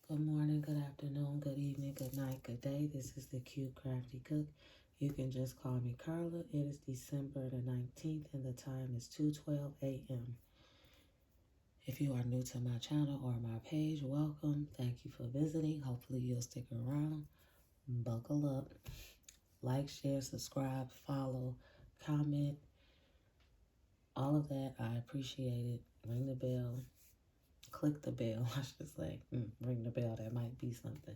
Good morning, good afternoon, good evening, good night, good day. This is the Cute Crafty Cook. You can just call me Carla. It is December the 19th and the time is 2:12 a.m. If you are new to my channel or my page, welcome. Thank you for visiting. Hopefully you'll stick around. Buckle up. Like, share, subscribe, follow, comment. All of that, I appreciate it. Ring the bell. Click the bell, I should say. Ring the bell, that might be something.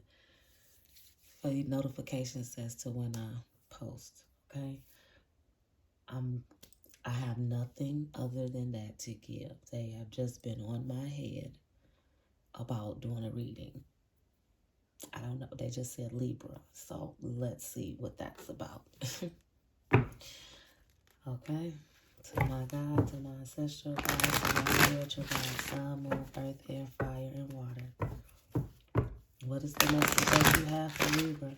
For your notifications as to when I post, okay? I have nothing other than that to give. They have just been on my head about doing a reading. I don't know, they just said Libra, so let's see what that's about. Okay? To my God, to my ancestral God, to my spiritual God, sun, moon, earth, air, fire, and water. What is the message that you have for Libra?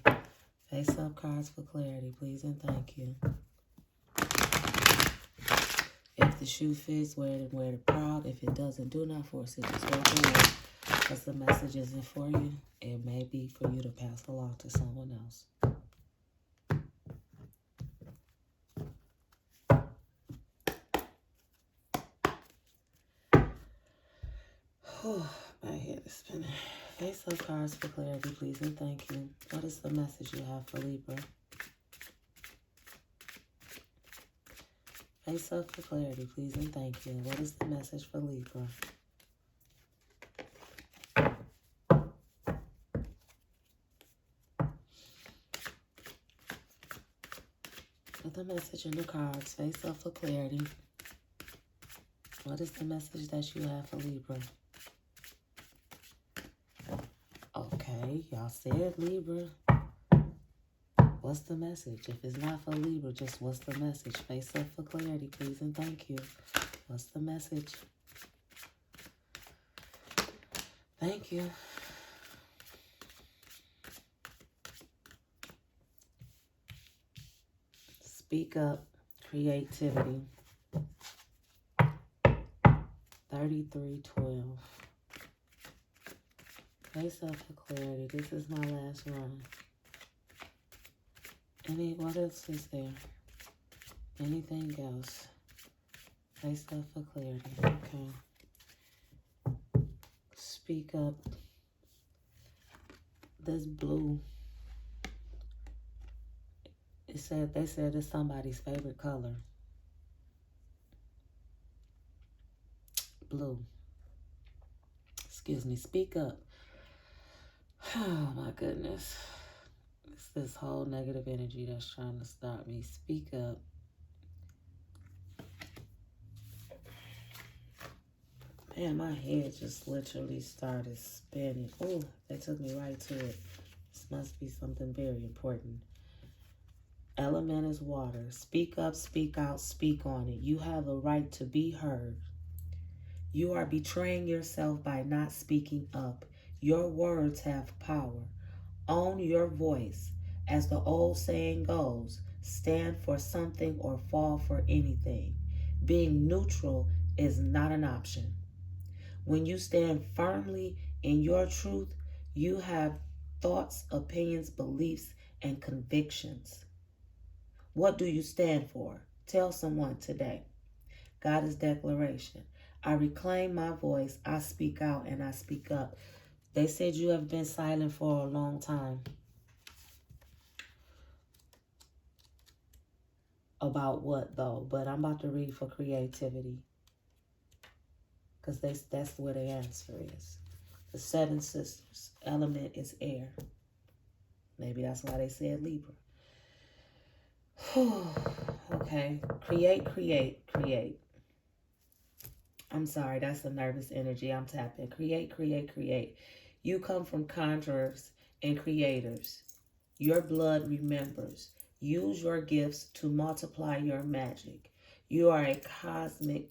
Face up cards for clarity, please and thank you. If the shoe fits, wear it and wear it proud. If it doesn't, do not force it. Just walk away. Because the message isn't for you. It may be for you to pass along to someone else. My head is spinning. Face up cards for clarity, please and thank you. What is the message you have for Libra? Face up for clarity, please and thank you. What is the message for Libra? Put the message in the cards. Face up for clarity. What is the message that you have for Libra? Okay, y'all said Libra. What's the message? If it's not for Libra, just what's the message? Face up for clarity, please and thank you. What's the message? Thank you. Speak up. Creativity. 3312. Face up for clarity. This is my last run. What else is there? Anything else? Face up for clarity. Okay. Speak up. This blue. They said it's somebody's favorite color. Blue. Excuse me. Speak up. Oh my goodness. It's this whole negative energy that's trying to stop me. Speak up. Man, my head just literally started spinning. Oh, that took me right to it. This must be something very important. Element is water. Speak up, speak out, speak on it. You have a right to be heard. You are betraying yourself by not speaking up. Your words have power. Own your voice. As the old saying goes, stand for something or fall for anything. Being neutral is not an option. When you stand firmly in your truth, you have thoughts, opinions, beliefs, and convictions. What do you stand for? Tell someone today. Goddess declaration. I reclaim my voice. I speak out and I speak up. They said you have been silent for a long time. About what though? But I'm about to read for creativity. Because that's where the answer is. The seven sisters. Element is air. Maybe that's why they said Libra. Okay. Create, create, create. I'm sorry, that's a nervous energy. I'm tapping. Create, create, create. You come from conjurers and creators. Your blood remembers. Use your gifts to multiply your magic. You are a cosmic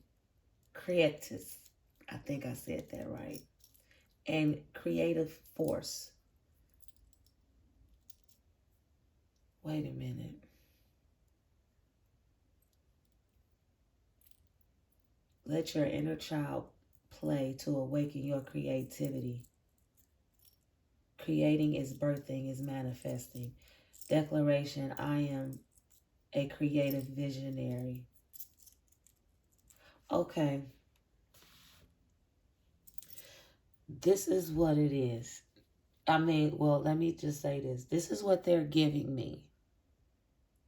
creatus. I think I said that right. And creative force. Wait a minute. Let your inner child play to awaken your creativity. creating is birthing, is manifesting. Declaration, I am a creative visionary. Okay. This is what it is. I mean, well, let me just say this. This is what they're giving me.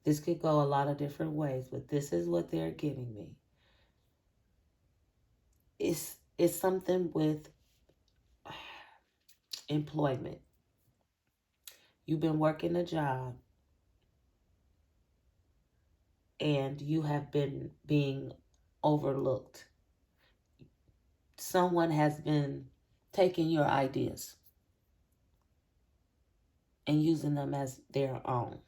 This could go a lot of different ways, but this is what they're giving me. It's something with employment. You've been working a job and you have been being overlooked. Someone has been taking your ideas and using them as their own.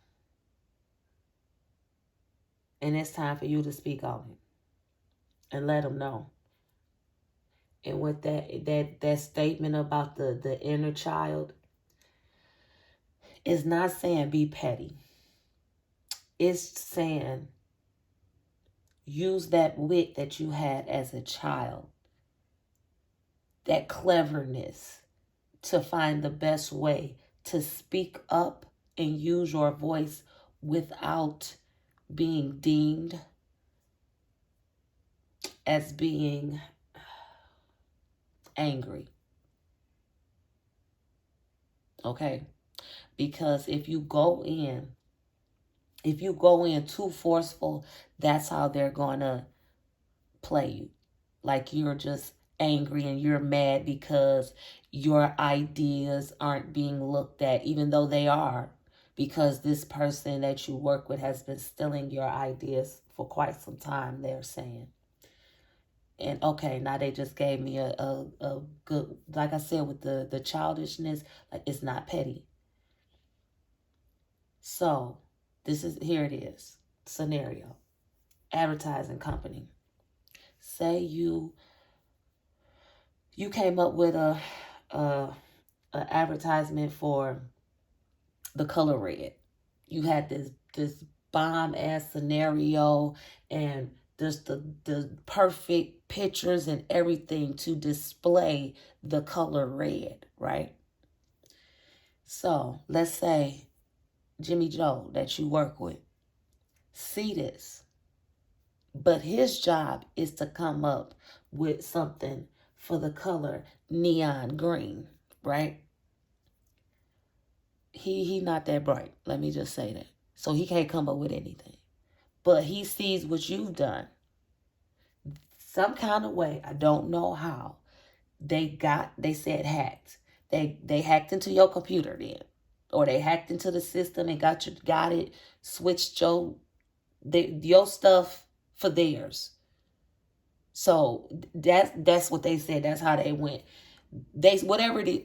And it's time for you to speak on it and let them know. And with that statement about the inner child, is not saying be petty. It's saying use that wit that you had as a child, that cleverness, to find the best way to speak up and use your voice without being deemed as being angry. Okay? Because if you go in too forceful, that's how they're going to play you. Like you're just angry and you're mad because your ideas aren't being looked at, even though they are, because this person that you work with has been stealing your ideas for quite some time, they're saying. And okay, now they just gave me a good, like I said, with the childishness, like it's not petty. So here it is. Scenario. Advertising company. Say you came up with a advertisement for the color red. You had this bomb ass scenario and just the perfect pictures and everything to display the color red, right? So let's say Jimmy Joe that you work with see this, but his job is to come up with something for the color neon green, right? He not that bright. Let me just say that. So he can't come up with anything. But he sees what you've done. Some kind of way, I don't know how. They said hacked. They hacked into your computer then. Or they hacked into the system and got it, switched your stuff for theirs. So that's what they said. That's how they went.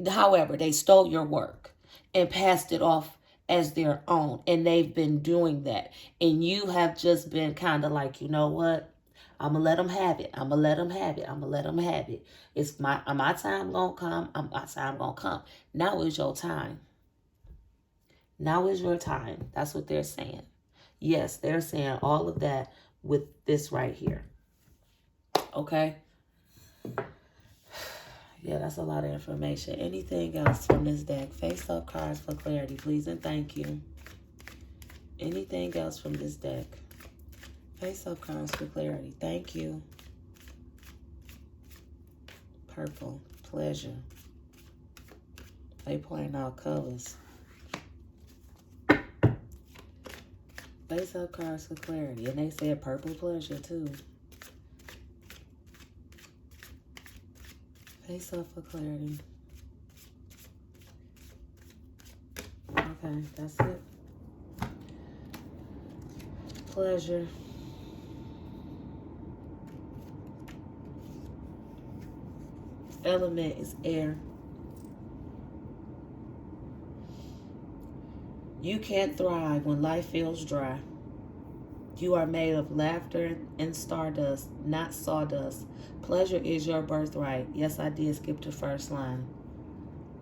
However, they stole your work and passed it off as their own. And they've been doing that. And you have just been kind of like, you know what? I'm going to let them have it. I'm going to let them have it. I'm going to let them have it. It's my time going to come. My time going to come. Now is your time. Now is your time. That's what they're saying. Yes, they're saying all of that with this right here. Okay? Yeah, that's a lot of information. Anything else from this deck? Face up cards for clarity, please and thank you. Anything else from this deck? Face up cards for clarity. Thank you. Purple. Pleasure. They playing out colors. Face up cards for clarity. And they said purple pleasure too. Face up for clarity. Okay, that's it. Pleasure. Element is air. You can't thrive when life feels dry. You are made of laughter and stardust, not sawdust. Pleasure is your birthright. Yes, I did skip the first line.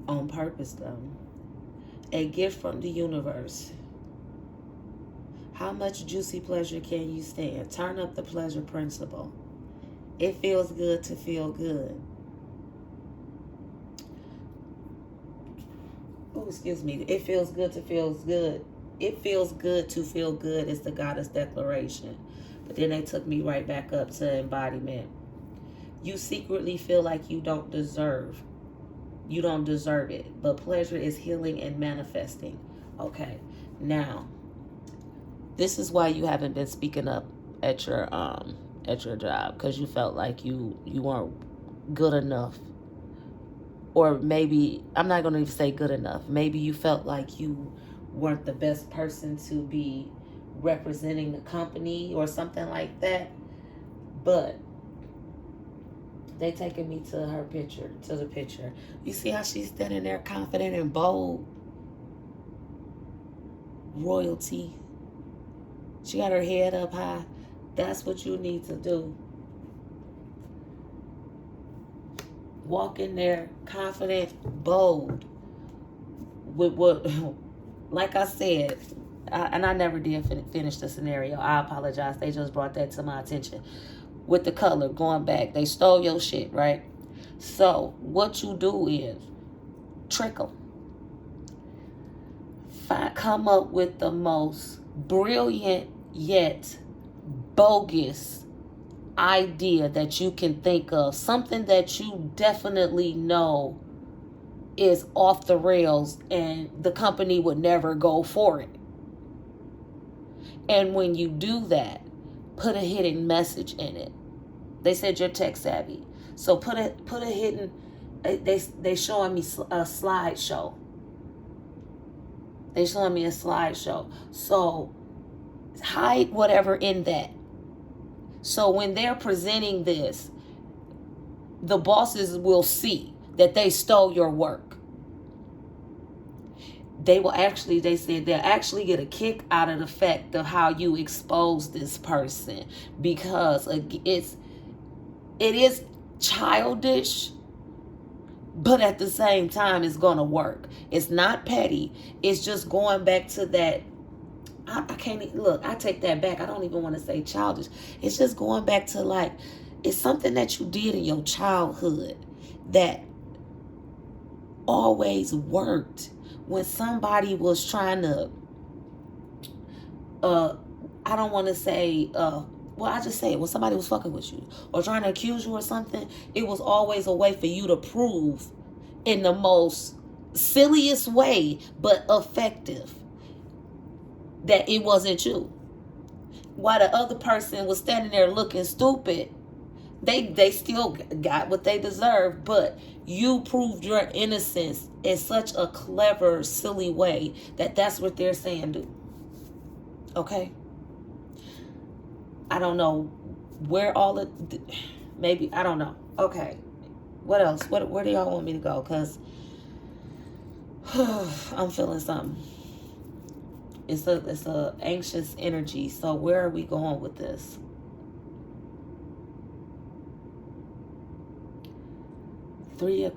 On purpose, though. A gift from the universe. How much juicy pleasure can you stand? Turn up the pleasure principle. It feels good to feel good. Oh, excuse me. It feels good to feel good. It feels good to feel good is the goddess declaration. But then they took me right back up to embodiment. You secretly feel like you don't deserve. You don't deserve it. But pleasure is healing and manifesting. Okay. Now, this is why you haven't been speaking up at your job, because you felt like you weren't good enough. Or maybe, I'm not going to even say good enough. Maybe you felt like you weren't the best person to be representing the company or something like that. But they taking me to her picture, to the picture. You see how she's standing there confident and bold? Royalty. She got her head up high. That's what you need to do. Walk in there confident, bold. With what, like I said, I never did finish the scenario. I apologize. They just brought that to my attention. With the color, going back, they stole your shit, right? So what you do is trick them. Come up with the most brilliant yet bogus idea that you can think of. Something that you definitely know is off the rails and the company would never go for it. And when you do that, put a hidden message in it. They said you're tech savvy, so put a hidden. They showing me a slideshow. They showing me a slideshow. So hide whatever in that. So when they're presenting this, the bosses will see that they stole your work. They said they'll actually get a kick out of the fact of how you expose this person, because it is childish, but at the same time, it's going to work. It's not petty. It's just going back to that. I can't look. I take that back. I don't even want to say childish. It's just going back to, like, it's something that you did in your childhood that always worked. When somebody was trying to, I don't want to say, well, I just say it. When somebody was fucking with you or trying to accuse you or something, it was always a way for you to prove in the most silliest way, but effective, that it wasn't you. While the other person was standing there looking stupid, they still got what they deserved, but you proved your innocence in such a clever, silly way that's what they're saying do. Okay? I don't know where all of maybe, I don't know. Okay. What else? Where do y'all want me to go? Because I'm feeling something. It's a anxious energy. So where are we going with this? Three of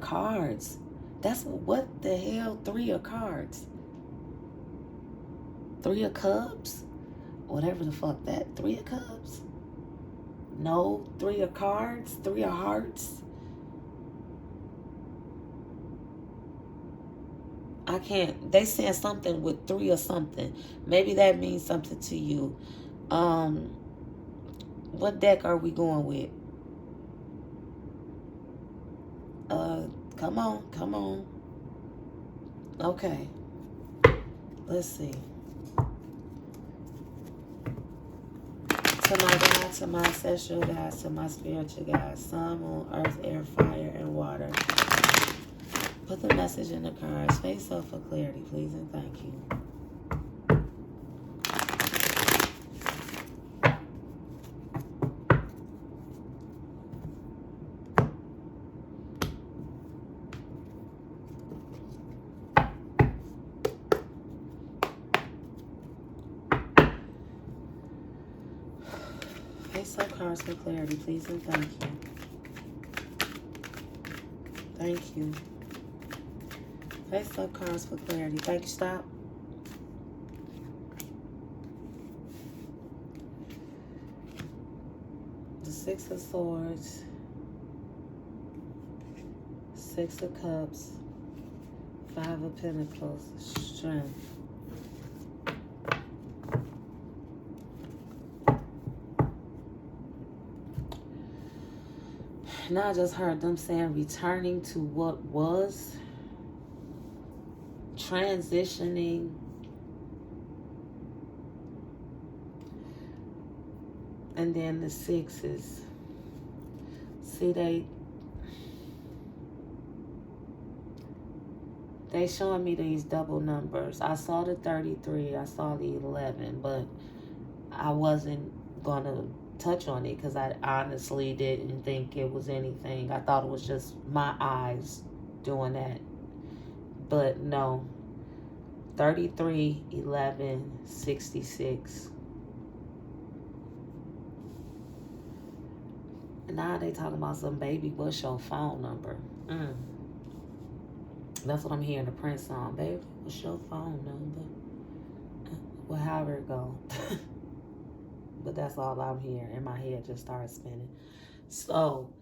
cards. That's what the hell? 3 of cards. 3 of cups? Whatever the fuck that. 3 of cups? No, 3 of cards? 3 of hearts? I can't. They saying something with 3 or something. Maybe that means something to you. What deck are we going with? Come on. Okay. Let's see. To my God, to my ancestral guides, to my spiritual guides, sun, moon, earth, air, fire, and water. Put the message in the cards. Face up for clarity, please, and thank you. Face up cards for clarity, please, and thank you. Thank you. Face up cards for clarity. Thank you. Stop. The 6 of Swords. Six of Cups, Five of Pentacles, Strength. Now I just heard them saying returning to what was, transitioning. And then the sixes. See, they showing me these double numbers. I saw the 33, I saw the 11, but I wasn't going to touch on it because I honestly didn't think it was anything. I thought it was just my eyes doing that. But no. 33, 11, 66. Now they talking about some baby. What's your phone number? That's what I'm hearing the Prince song. Baby, what's your phone number? Well, however it go. But that's all I'm hearing. And my head just started spinning. So,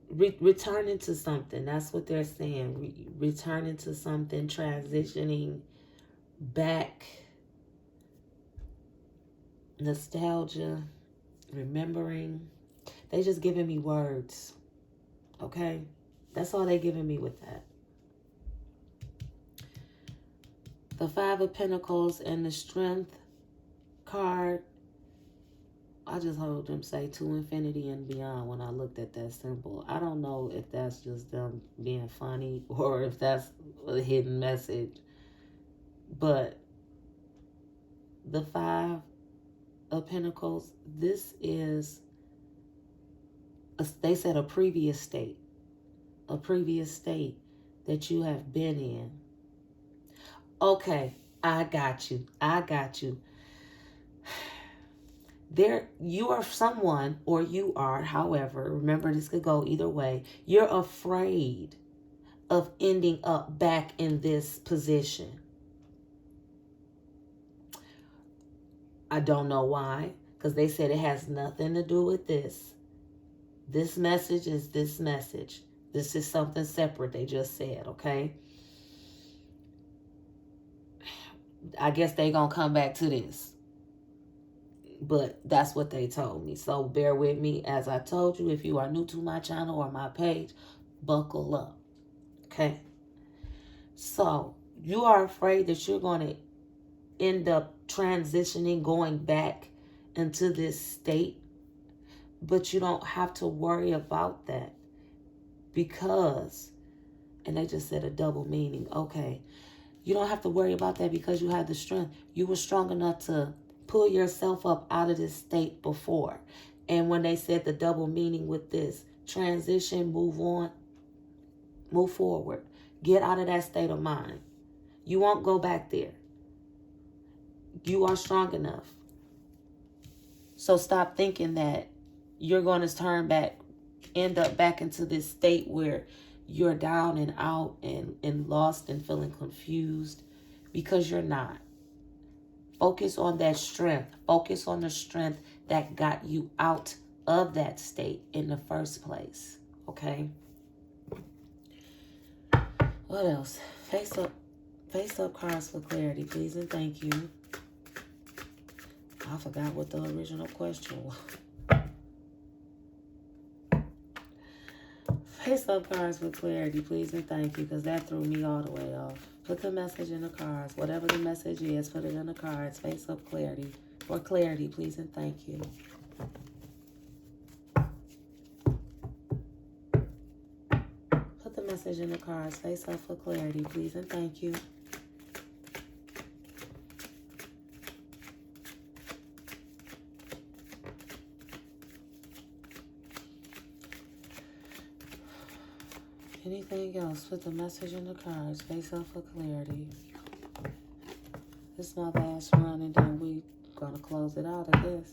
returning to something. That's what they're saying. Returning to something. Transitioning back. Nostalgia. Remembering. They just giving me words. Okay? That's all they giving me with that. The Five of Pentacles and the Strength card. I just heard them say to infinity and beyond when I looked at that symbol. I don't know if that's just them being funny or if that's a hidden message. But the Five of Pentacles, this is, they said a previous state. A previous state that you have been in. Okay, I got you. I got you. You are someone, or you are, however, remember this could go either way. You're afraid of ending up back in this position. I don't know why, because they said it has nothing to do with this. This message is this message. This is something separate, they just said, okay? I guess they gonna come back to this. But that's what they told me. So bear with me. As I told you, if you are new to my channel or my page, buckle up, okay? So you are afraid that you're going to end up transitioning, going back into this state. But you don't have to worry about that. Because, and they just said a double meaning. Okay, you don't have to worry about that because you have the strength. You were strong enough to pull yourself up out of this state before. And when they said the double meaning with this, transition, move on, move forward. Get out of that state of mind. You won't go back there. You are strong enough. So stop thinking that you're going to turn back, end up back into this state where you're down and out and lost and feeling confused, because you're not. Focus on that strength. Focus on the strength that got you out of that state in the first place. Okay? What else? Face up cards for clarity, please and thank you. I forgot what the original question was. Face up cards for clarity, please and thank you, because that threw me all the way off. Put the message in the cards. Whatever the message is, put it in the cards. Face up clarity. For clarity, please and thank you. Put the message in the cards. Face up for clarity, please and thank you. Anything else? Put the message in the cards. Face up for clarity. This is my last run, and then we're going to close it out, I guess.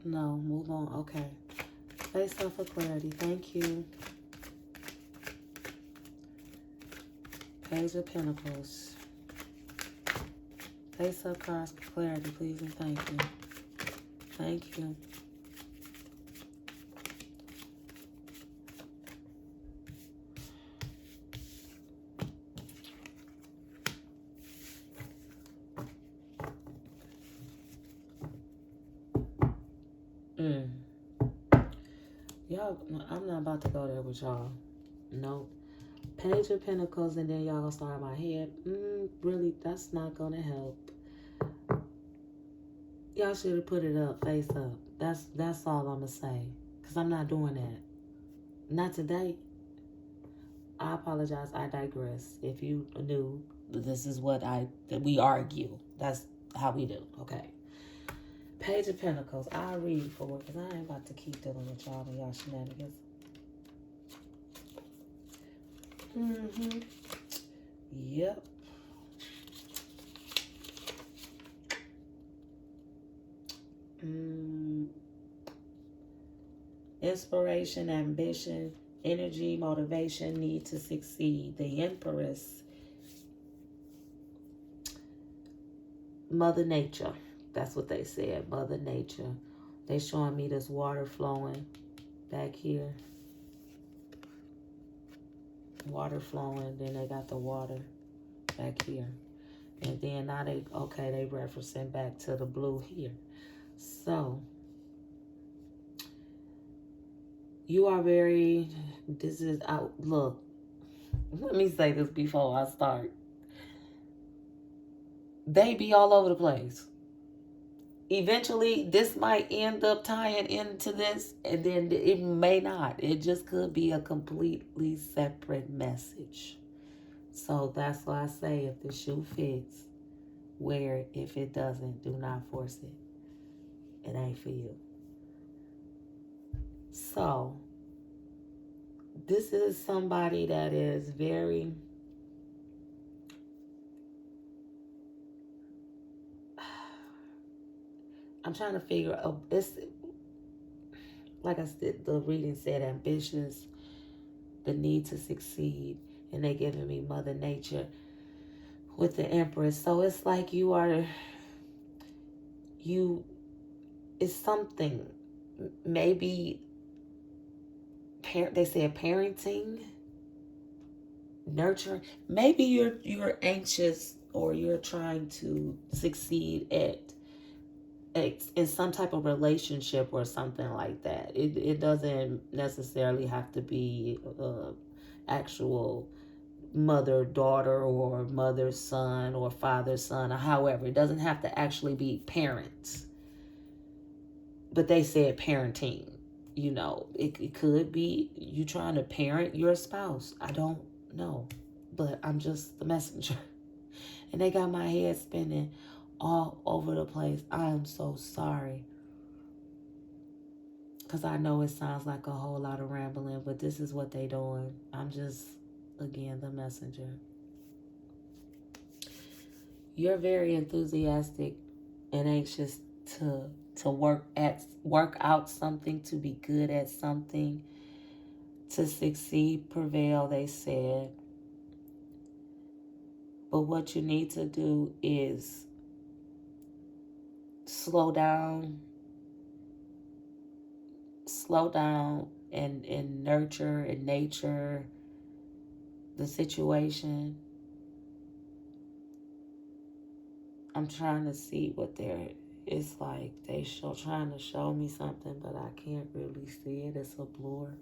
No, move on. Okay. Face up for clarity. Thank you. Page of Pentacles. Face up cards for clarity, please, and thank you. Thank you. Mm. Y'all, I'm not about to go there with y'all. Nope. Page of Pentacles, and then y'all gonna start my head. Really, that's not gonna help. Y'all should have put it up, face up. That's all I'm gonna say. Cause I'm not doing that. Not today. I apologize. I digress. If you knew, this is what we argue. That's how we do. Okay. Page of Pentacles. I'll read for it because I ain't about to keep dealing with y'all and y'all shenanigans. Yep. Inspiration, ambition, energy, motivation, need to succeed. The Empress. Mother Nature. That's what they said. Mother Nature. They showing me this water flowing back here. Water flowing. Then they got the water back here. And then now they referencing back to the blue here. So, you are very, look, let me say this before I start. They be all over the place. Eventually, this might end up tying into this, and then it may not. It just could be a completely separate message. So that's why I say if the shoe fits, wear it. If it doesn't, do not force it. It ain't for you. So, this is somebody that is very... I'm trying to figure out, it's like I said, the reading said ambitious, the need to succeed, and they giving me Mother Nature with the Empress. So it's like it's something, maybe, they said parenting, nurturing. Maybe you're anxious or you're trying to succeed in some type of relationship or something like that. It doesn't necessarily have to be actual mother-daughter or mother-son or father-son or however. It doesn't have to actually be parents. But they said parenting. You know, it could be you trying to parent your spouse. I don't know. But I'm just the messenger. And they got my head spinning all over the place. I am so sorry. Because I know it sounds like a whole lot of rambling, but this is what they doing. I'm just, again, the messenger. You're very enthusiastic and anxious to work out something, to be good at something, to succeed, prevail, they said. But what you need to do is slow down and nurture and nature the situation. I'm trying to see what it's like. Trying to show me something, but I can't really see it. It's a blur.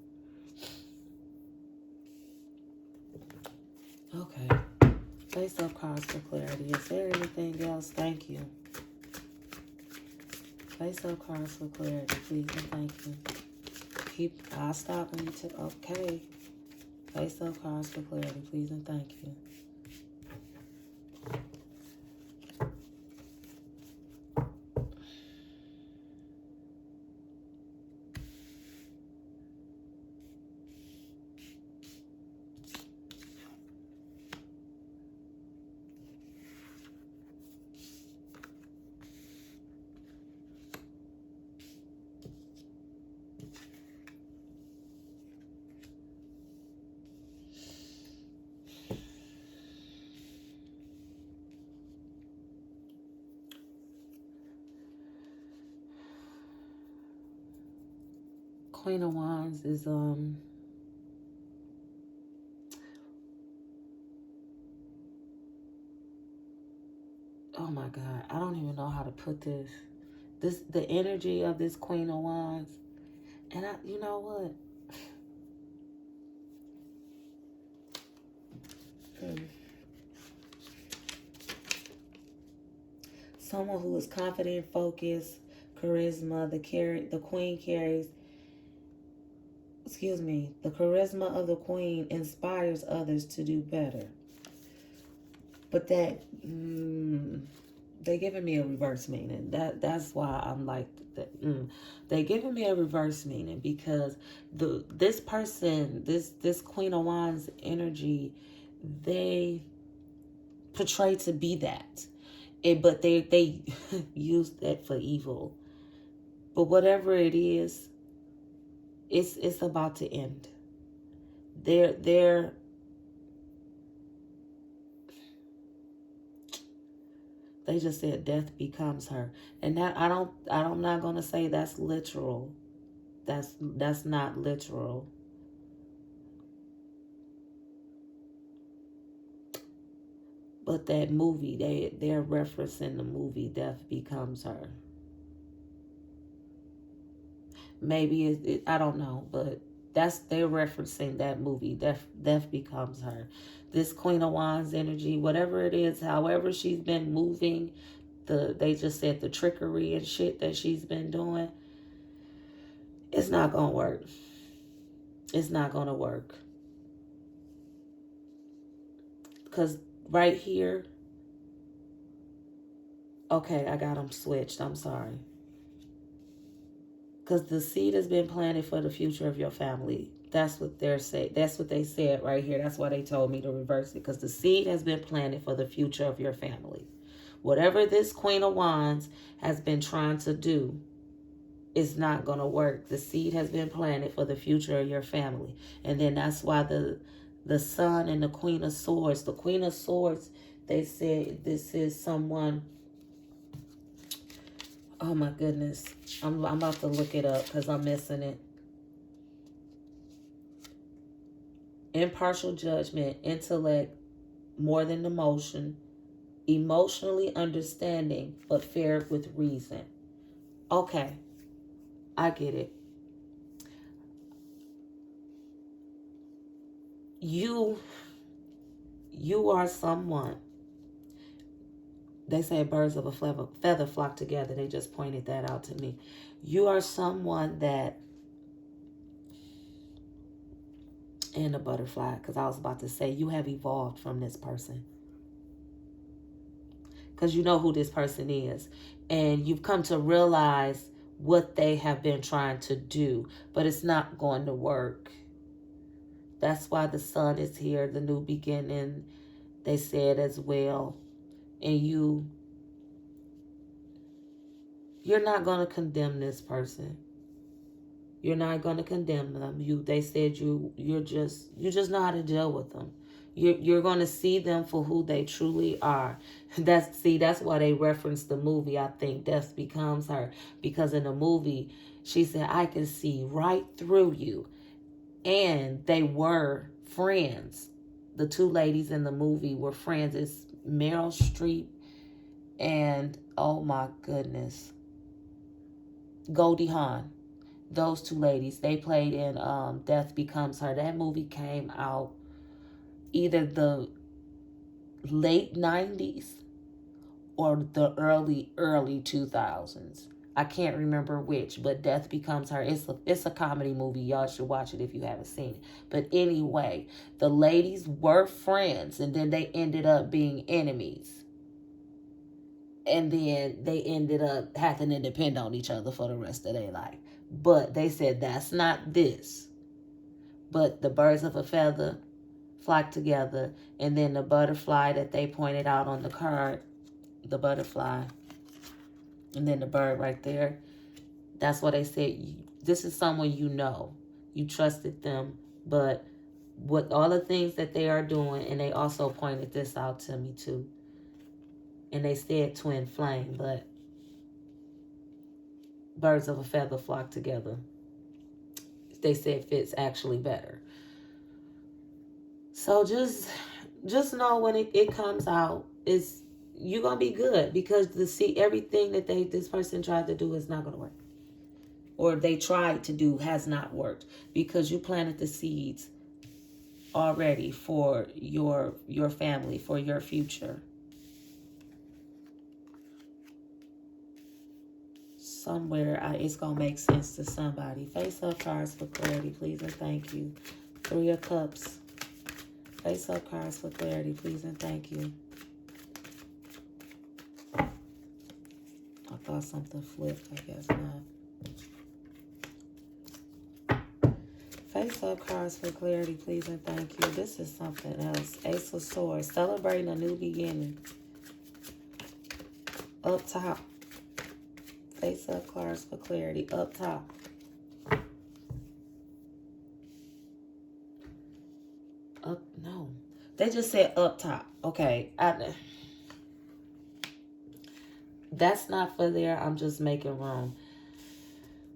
Okay. Face up cards for clarity. Is there anything else? Thank you. Face up cards for clarity, please and thank you. I'll stop when you take. Okay. Face up cards for clarity, please and thank you. Queen of Wands is oh my God, I don't even know how to put this. the energy of this Queen of Wands. And you know what? Someone who is confident, focused, charisma. The Queen carries. The charisma of the Queen inspires others to do better. But that they giving me a reverse meaning. That's why I'm like that. They giving me a reverse meaning because this person, this Queen of Wands energy, they portray to be that. But they use that for evil. But whatever it is, it's about to end. They just said death becomes her. And that I'm not gonna say that's literal. That's not literal. But that movie, they're referencing the movie Death Becomes Her. Maybe I don't know, but they're referencing that movie. Death Becomes Her. This Queen of Wands energy, whatever it is, however she's been moving, they just said the trickery and shit that she's been doing, it's not gonna work. It's not gonna work. Because right here, okay, I got them switched. I'm sorry. Because the seed has been planted for the future of your family. That's what they're saying. That's what they said right here. That's why they told me to reverse it. Because the seed has been planted for the future of your family. Whatever this Queen of Wands has been trying to do is not going to work. The seed has been planted for the future of your family. And then that's why the Sun and the Queen of Swords. The Queen of Swords, they said this is someone. Oh my goodness. I'm about to look it up because I'm missing it. Impartial judgment, intellect, more than emotion, emotionally understanding, but fair with reason. Okay, I get it. You are someone. They say birds of a feather flock together. They just pointed that out to me. You are someone that, and a butterfly, because I was about to say you have evolved from this person. Because you know who this person is. And you've come to realize what they have been trying to do. But it's not going to work. That's why the Sun is here, the new beginning, they said as well. And you're not going to condemn this person. You're not going to condemn them. They said you just know how to deal with them. You're going to see them for who they truly are. That's why they referenced the movie, I think, Death Becomes Her. Because in the movie, she said, I can see right through you. And they were friends. The two ladies in the movie were friends. It's Meryl Streep and, oh my goodness, Goldie Hawn. Those two ladies, they played in Death Becomes Her. That movie came out either the late 90s or the early 2000s. I can't remember which, but Death Becomes Her. It's a comedy movie. Y'all should watch it if you haven't seen it. But anyway, the ladies were friends, and then they ended up being enemies. And then they ended up having to depend on each other for the rest of their life. But they said that's not this. But the birds of a feather flock together, and then the butterfly that they pointed out on the card, the butterfly, and then the bird right there. That's what they said. This is someone you know. You trusted them, but with all the things that they are doing, and they also pointed this out to me too. And they said twin flame, but birds of a feather flock together. They said fits actually better. So just know when it comes out, it's, you're going to be good, because everything that this person tried to do is not going to work. Or they tried to do has not worked, because you planted the seeds already for your family, for your future. Somewhere it's going to make sense to somebody. Face up cards for clarity, please and thank you. 3 of Cups. Face up cards for clarity, please and thank you. I thought something flipped, I guess not. Face up cards for clarity, please and thank you. This is something else. Ace of Swords. Celebrating a new beginning. Up top. Face up cards for clarity. Up top. No. They just said up top. Okay. That's not for there. I'm just making room.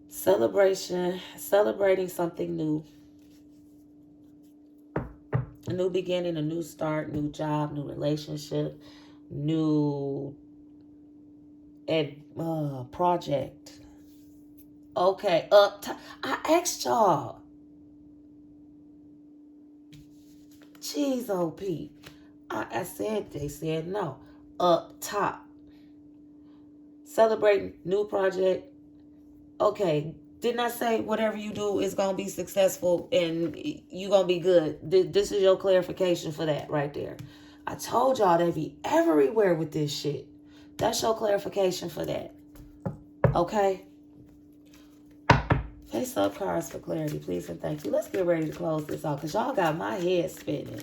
Celebration. Celebrating something new. A new beginning, a new start, new job, new relationship, new project. Okay, up top. I asked y'all. Jeez, oh Pete. I said, they said no. Up top. Celebrating new project. Okay, didn't I say whatever you do is going to be successful and you're going to be good? This is your clarification for that right there. I told y'all they be everywhere with this shit. That's your clarification for that. Okay? Face up cards for clarity, please and thank you. Let's get ready to close this out, because y'all got my head spinning.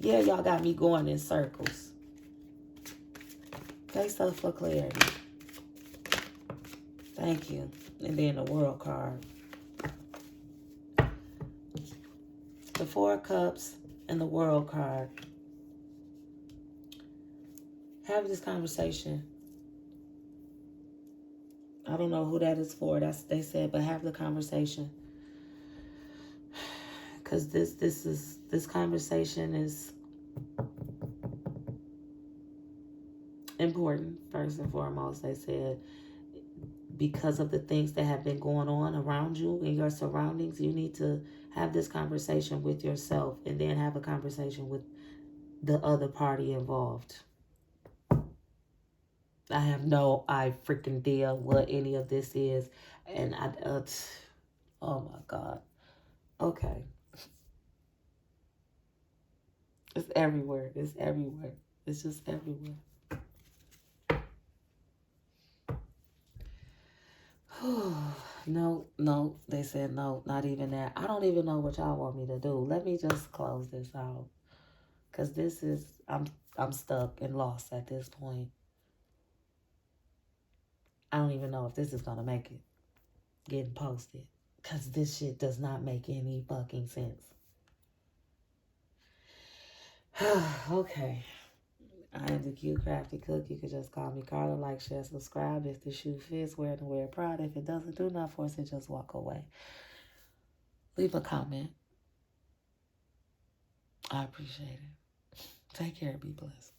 Yeah, y'all got me going in circles. Face up for clarity. Thank you. And then the World card. The 4 of Cups and the World card. Have this conversation. I don't know who that is for. They said, but have the conversation. Because this conversation is important, first and foremost. They said, because of the things that have been going on around you in your surroundings, you need to have this conversation with yourself and then have a conversation with the other party involved. I have no freaking idea what any of this is. And oh my God. Okay. It's everywhere. It's everywhere. It's just everywhere. No, they said no, not even that. I don't even know what y'all want me to do. Let me just close this out. Because this is, I'm stuck and lost at this point. I don't even know if this is going to make it getting posted. Because this shit does not make any fucking sense. Okay. I am the CuteCraftieCook. You can just call me Carla. Like, share, subscribe. If the shoe fits, wear it and wear it proud. If it doesn't, do not force it. Just walk away. Leave a comment. I appreciate it. Take care. Be blessed.